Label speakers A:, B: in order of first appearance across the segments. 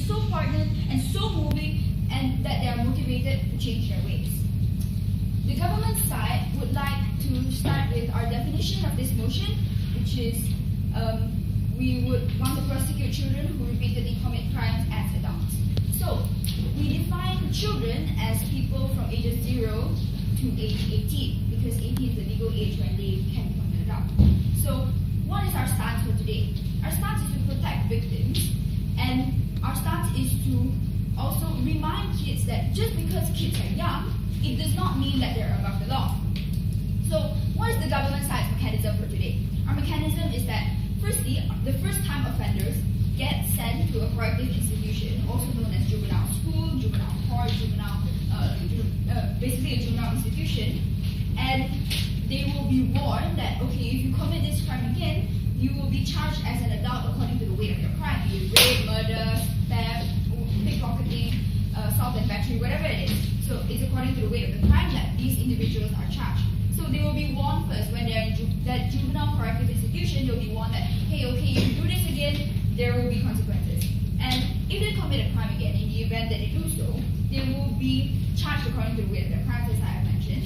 A: so poignant and so moving, and that they are motivated to change their ways. The government side would like to start with our definition of this motion, which is we would want to prosecute children who repeatedly commit crimes as adults. So, we define children as people from ages 0 to age 18, because 18 is the legal age when they can become an adult. So, what is our stance for today? Our stance is to protect victims, and our stance is to also remind kids that just because kids are young, it does not mean that they're above the law. So, what is the government side's mechanism for today? Our mechanism is that, firstly, the first-time offenders get sent to a corrective institution, also known as juvenile school, juvenile court, basically a juvenile institution, and they will be warned that, okay, if you commit this crime again, you will be charged as an adult according to the weight of your crime, be it rape, murder, theft, pickpocketing, assault and battery, whatever it is. So it's according to the weight of the crime that these individuals are charged. So they will be warned first when they're in that juvenile corrective institution. They'll be warned that, hey, okay, if you do this again, there will be consequences. And if they commit a crime again, in the event that they do so, they will be charged according to the weight of their crimes, as I have mentioned,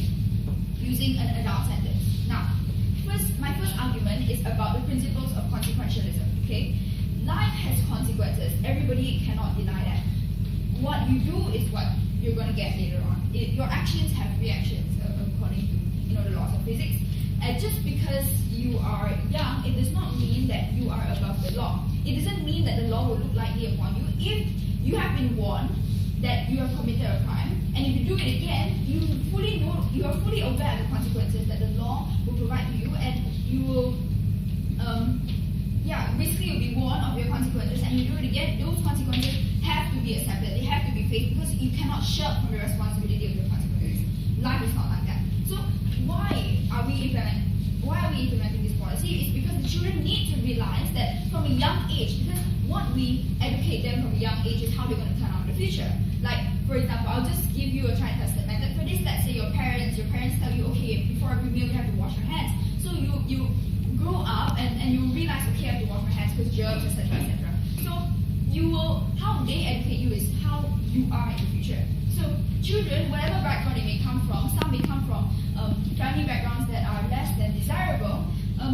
A: using an adult sentence. Now, my first argument is about the principles of consequentialism. Okay, life has consequences. Everybody cannot deny that. What you do is what you're going to get later on. Your actions have reactions according to the laws of physics. And just because you are young, it does not mean that you are above the law. It doesn't mean that the law will look lightly upon you if you have been warned that you have committed a crime, and if you do it again, you are fully aware of the consequences that the law will provide to you, and you will, basically you'll be warned of your consequences, and you do it again, those consequences have to be accepted, they have to be faced, because you cannot shirk from the responsibility of your consequences. Life is not like that. So why are we implementing this policy? It's because the children need to realize that from a young age, because what we educate them from a young age is how they're going to turn out in the future. Like, for example, I'll just give you a tried and tested method for this. Let's say your parents tell you, okay, before every meal you have to wash your hands. So you grow up and you realize, okay, I have to wash my hands because germs, etc., etc. So how they educate you is how you are in the future. So children, whatever background they may come from, some may come from family backgrounds that are less than desirable,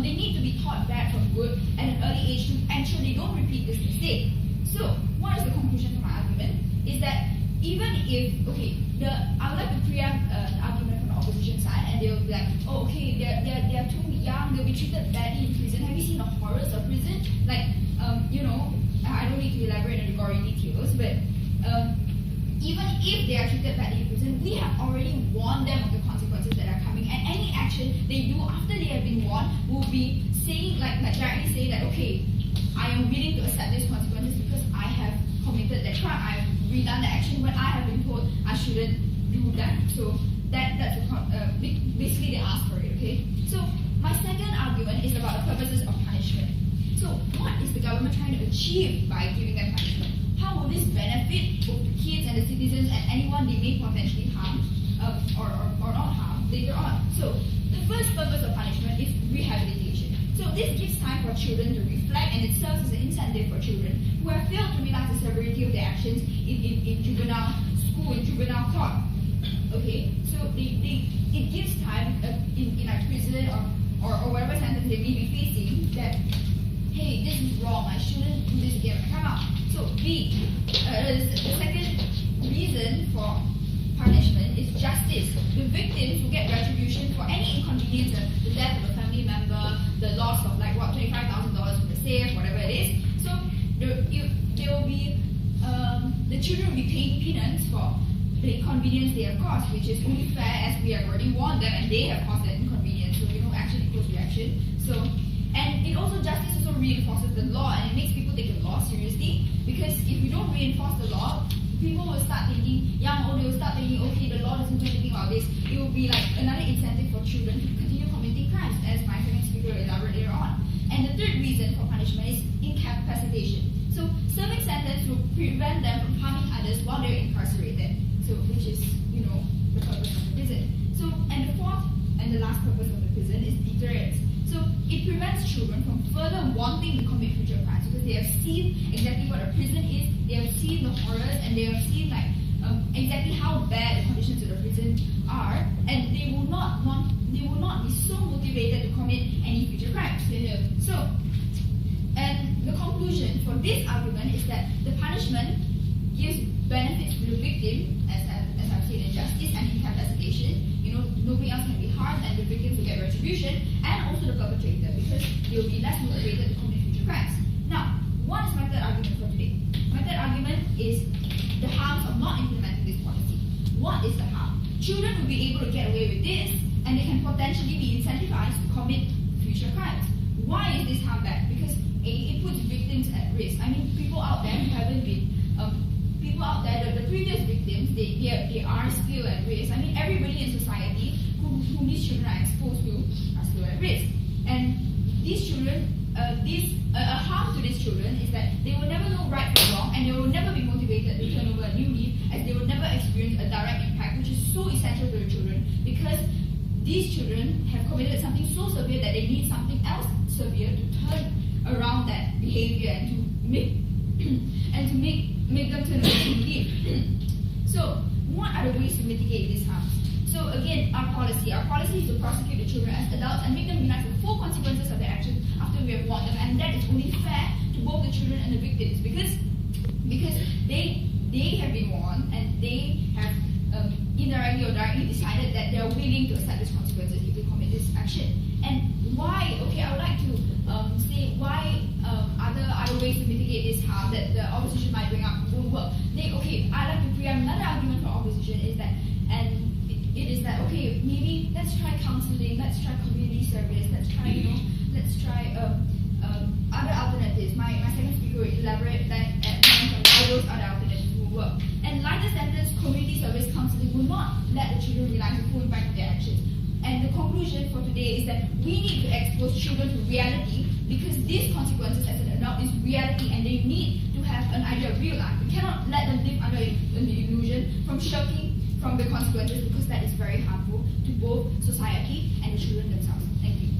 A: they need to be taught bad from good at an early age to ensure they don't repeat this mistake. So what is the conclusion to my argument? Is that even if, I would like to preempt an argument from the opposition side, and they'll be like, oh, okay, they're too young, they'll be treated badly in prison. Have you seen the horrors of prison? Like, I don't need to elaborate on the gory details, but even if they are treated badly in prison, we have already warned them of the consequences that are coming, and any action they do after they have been warned will be saying, like directly saying that, okay, I am willing to accept these consequences because I have committed that crime, I have redone the action when I have been told I shouldn't do that. So that's basically they ask for it, okay? So my second argument is about the purposes of punishment. So what is the government trying to achieve by giving them punishment? How will this benefit both the kids and the citizens and anyone they may potentially harm or not harm later on? So the first purpose of punishment is rehabilitation. So this gives time for children to reflect, and it serves as an incentive for children who have failed to realize the severity of their actions in juvenile school, in juvenile court. Okay, so it gives time in like prison or whatever sentence they may be facing that, hey, this is wrong, I shouldn't do this again, come out. So the second reason for punishment is justice. The victims will get retribution for any inconvenience, the death of a family member, the loss of $25,000 from the safe, whatever it is. So the children will be paying penance for the inconvenience they have caused, which is only fair as we have already warned them and they have caused that inconvenience. So action equals reaction. So, and it also, justice also reinforces the law, and it makes people take the law seriously, because if you don't reinforce the law, people will start thinking, they will start thinking, okay, the law doesn't do anything about this. It will be like another incentive for children to continue committing crimes, as my second speaker will elaborate later on. And the third reason for punishment is incapacitation. So serving sentence will prevent them from harming others while they're incarcerated. So which is, the purpose of the prison. So, and the fourth and the last purpose of the prison is deterrence. So it prevents children from further wanting to commit future crimes because they have seen exactly what a prison is, they have seen the horrors, and they have seen exactly how bad the conditions of the prison are, and they will not be so motivated to commit any future crimes. So, and the conclusion for this argument is that the punishment gives benefits to the victim, as I've said, in justice and incapacitation. Nobody else can be harmed, and the victims will get retribution, and also the perpetrator, because they will be less motivated to commit future crimes. Now, what is my third argument for today? My third argument is the harms of not implementing this policy. What is the harm? Children will be able to get away with this, and they can potentially be incentivized to commit future crimes. Why is this harm bad? Because it puts victims at risk. I mean, people out there who haven't been, the previous victims, they are still at risk. I mean, everybody in society whom these children are exposed to are still at risk. And these children, a harm to these children is that they will never know right from wrong, and they will never be motivated to turn over a new leaf, as they will never experience a direct impact, which is so essential to the children, because these children have committed something so severe that they need something else severe to turn around that behavior and to make them turn away from leave. So, what are the ways to mitigate these harms? So again, our policy is to prosecute the children as adults and make them realize the full consequences of their actions after we have warned them, and that is only fair to both the children and the victims, because they have been warned, and they have indirectly or directly decided that they are willing to accept these consequences if they commit this action. And why? Okay, I would like to say why other ways to mitigate this harm that the opposition might bring up won't work. I'd like to preempt another argument for opposition is that, okay, maybe let's try counseling, let's try community service, let's try other alternatives. My second speaker will elaborate at length on how those other alternatives will work. And lighter sentence community service counseling will not let the children realize the full impact of their actions. And the conclusion for today is that we need to expose children to reality, because these consequences as an adult is reality, and they need to have an idea of real life. We cannot let them live under the illusion from shirking from the consequences, because that is very harmful to both society and the children themselves. Thank you.